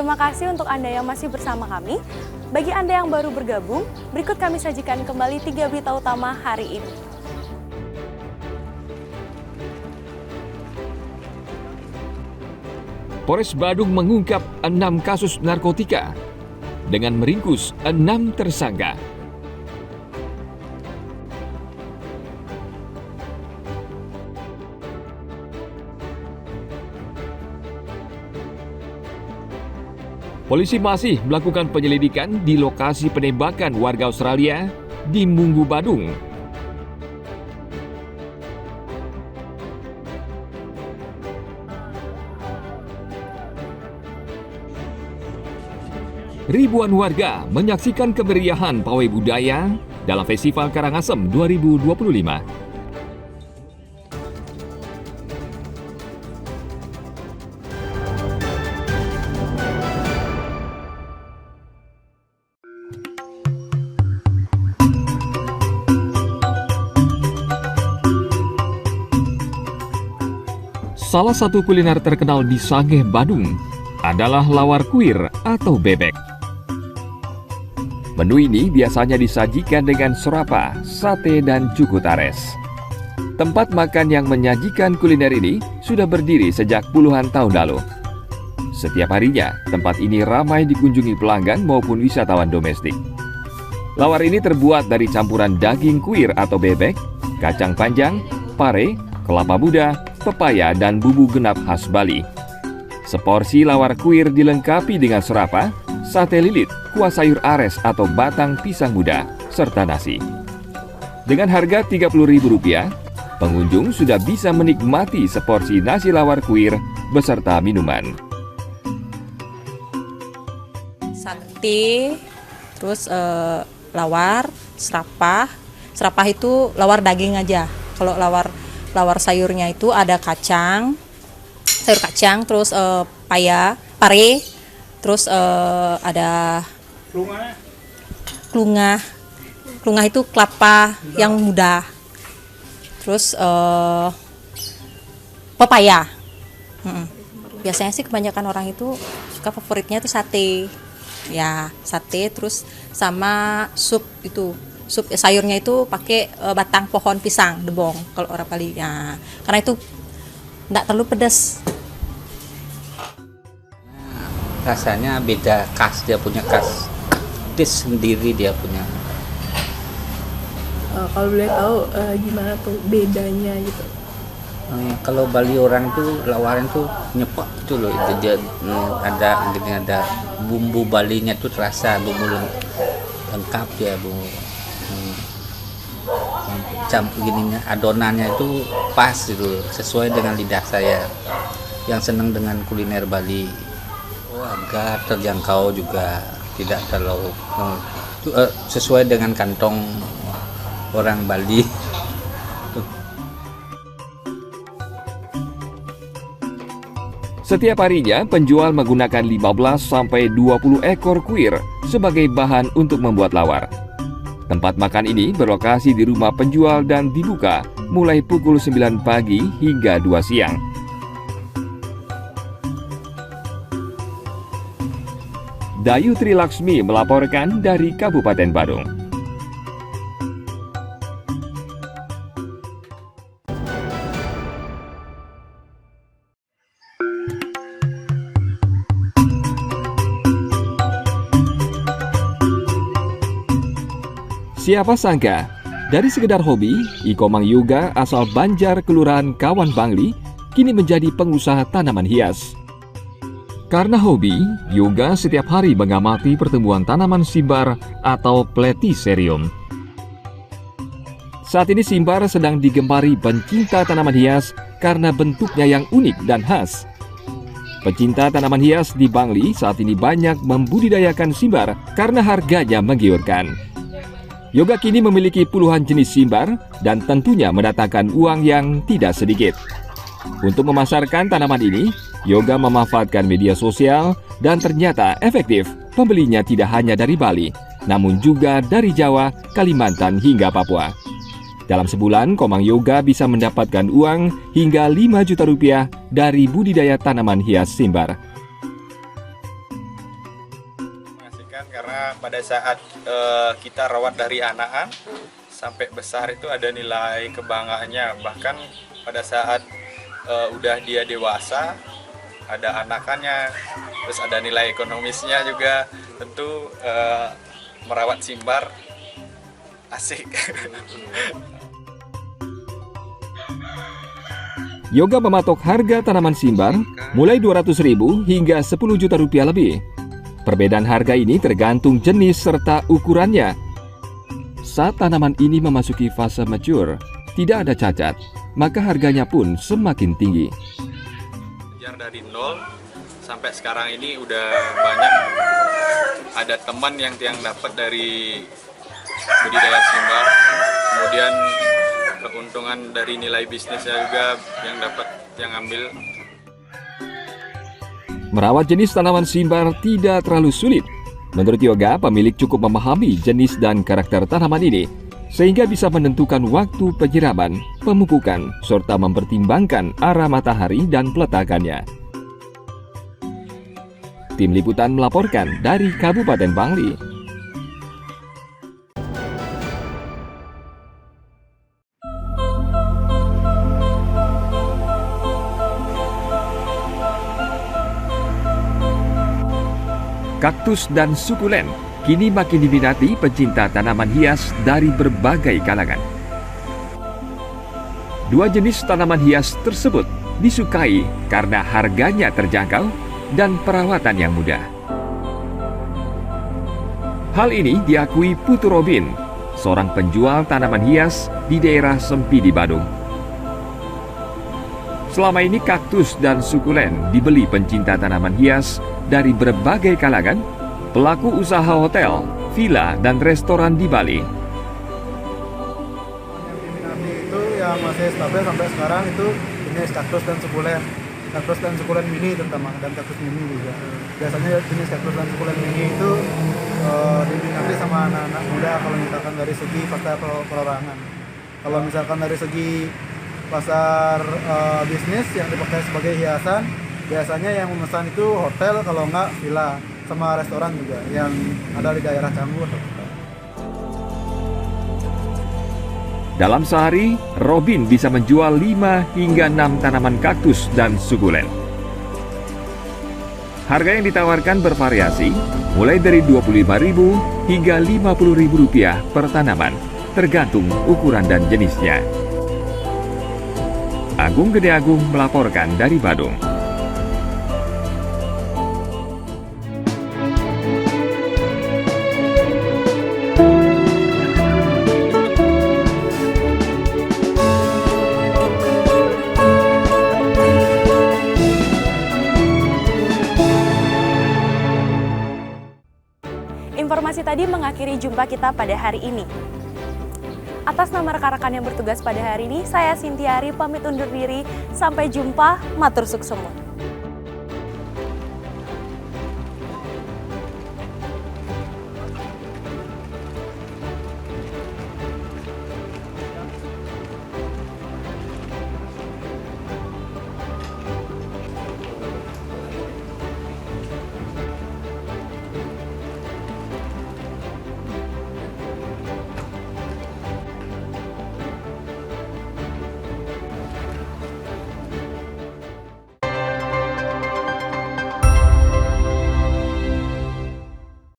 Terima kasih untuk Anda yang masih bersama kami. Bagi Anda yang baru bergabung, berikut kami sajikan kembali 3 berita utama hari ini. Polres Badung mengungkap 6 kasus narkotika dengan meringkus 6 tersangka. Polisi masih melakukan penyelidikan di lokasi penembakan warga Australia di Munggu, Badung. Ribuan warga menyaksikan kemeriahan pawai budaya dalam Festival Karangasem 2025. Salah satu kuliner terkenal di Sangeh, Badung adalah lawar kuir atau bebek. Menu ini biasanya disajikan dengan serapa, sate, dan cukutares. Tempat makan yang menyajikan kuliner ini sudah berdiri sejak puluhan tahun lalu. Setiap harinya, tempat ini ramai dikunjungi pelanggan maupun wisatawan domestik. Lawar ini terbuat dari campuran daging kuir atau bebek, kacang panjang, pare, kelapa muda, pepaya, dan bumbu genap khas Bali. Seporsi lawar kuir dilengkapi dengan serapa, sate lilit, kuah sayur ares atau batang pisang muda, serta nasi. Dengan harga Rp30.000, pengunjung sudah bisa menikmati seporsi nasi lawar kuir beserta minuman. Sate, terus lawar, serapah. Serapah itu lawar daging aja. Kalau lawar sayurnya itu ada kacang, sayur kacang, terus pare, terus ada klungah. Klungah itu kelapa yang muda. Terus pepaya. Biasanya sih kebanyakan orang itu suka favoritnya itu sate. Ya, sate terus sama sup itu. Sup sayurnya itu pakai batang pohon pisang, debong kalau orang Bali. Ya, karena itu enggak terlalu pedas. Rasanya beda, khas, dia punya khas taste sendiri dia punya. Kalau boleh tahu gimana tuh bedanya gitu? Kalau Bali orang tuh lawaran tuh nyepok gitu loh, itu dia ada bumbu Balinya tuh terasa, bumbu lengkap ya, bumbu campur gininya, adonannya itu pas gitu, sesuai dengan lidah saya yang senang dengan kuliner Bali. Harga terjangkau juga, tidak terlalu sesuai dengan kantong orang Bali. Setiap harinya, penjual menggunakan 15-20 ekor kuir sebagai bahan untuk membuat lawar. Tempat makan ini berlokasi di rumah penjual dan dibuka mulai pukul 9 pagi hingga 2 siang. Dayu Trilaksmi melaporkan dari Kabupaten Badung. Siapa sangka, dari sekedar hobi, Iko Mang Yoga asal Banjar, Kelurahan Kawan Bangli, kini menjadi pengusaha tanaman hias. Karena hobi, Yoga setiap hari mengamati pertumbuhan tanaman simbar atau Platycerium. Saat ini simbar sedang digemari pencinta tanaman hias karena bentuknya yang unik dan khas. Pecinta tanaman hias di Bangli saat ini banyak membudidayakan simbar karena harganya menggiurkan. Yoga kini memiliki puluhan jenis simbar dan tentunya mendatangkan uang yang tidak sedikit. Untuk memasarkan tanaman ini, Yoga memanfaatkan media sosial dan ternyata efektif. Pembelinya tidak hanya dari Bali, namun juga dari Jawa, Kalimantan hingga Papua. Dalam sebulan, Komang Yoga bisa mendapatkan uang hingga 5 juta rupiah dari budidaya tanaman hias simbar. karena pada saat kita rawat dari anakan sampai besar itu ada nilai kebanggaannya. Bahkan pada saat udah dia dewasa, ada anakannya, terus ada nilai ekonomisnya juga. Tentu merawat Simbar asik. Yoga mematok harga tanaman Simbar mulai 200.000 hingga 10 juta rupiah lebih. Perbedaan harga ini tergantung jenis serta ukurannya. Saat tanaman ini memasuki fase mature, tidak ada cacat, maka harganya pun semakin tinggi. Belajar dari nol sampai sekarang ini udah banyak ada teman yang dapat dari budidaya Simbar, kemudian keuntungan dari nilai bisnisnya juga yang ambil. Merawat jenis tanaman Simbar tidak terlalu sulit. Menurut Yoga, pemilik cukup memahami jenis dan karakter tanaman ini, sehingga bisa menentukan waktu penyiraman, pemupukan, serta mempertimbangkan arah matahari dan peletakannya. Tim Liputan melaporkan dari Kabupaten Bangli. Kaktus dan sukulen kini makin diminati pecinta tanaman hias dari berbagai kalangan. Dua jenis tanaman hias tersebut disukai karena harganya terjangkau dan perawatan yang mudah. Hal ini diakui Putu Robin, seorang penjual tanaman hias di daerah Sempidi, Badung. Selama ini kaktus dan sukulen dibeli pencinta tanaman hias dari berbagai kalangan, pelaku usaha hotel, villa, dan restoran di Bali. Yang diminati itu yang masih stabil sampai sekarang itu jenis kaktus dan sukulen. Kaktus dan sukulen mini terutama, dan kaktus mini juga. Biasanya jenis kaktus dan sukulen mini itu diminati sama anak-anak muda kalau misalkan dari segi pasar perorangan. Kalau misalkan dari segi pasar bisnis yang dipakai sebagai hiasan, biasanya yang memesan itu hotel, kalau enggak villa, sama restoran juga yang ada di daerah Canggu. Dalam sehari, Robin bisa menjual 5 hingga 6 tanaman kaktus dan sukulen. Harga yang ditawarkan bervariasi, mulai dari Rp25.000 hingga Rp50.000 per tanaman, tergantung ukuran dan jenisnya. Agung Gede Agung melaporkan dari Badung. Informasi tadi mengakhiri jumpa kita pada hari ini. Atas nama rekan-rekan yang bertugas pada hari ini, saya Sintiari pamit undur diri. Sampai jumpa, matur suksemu.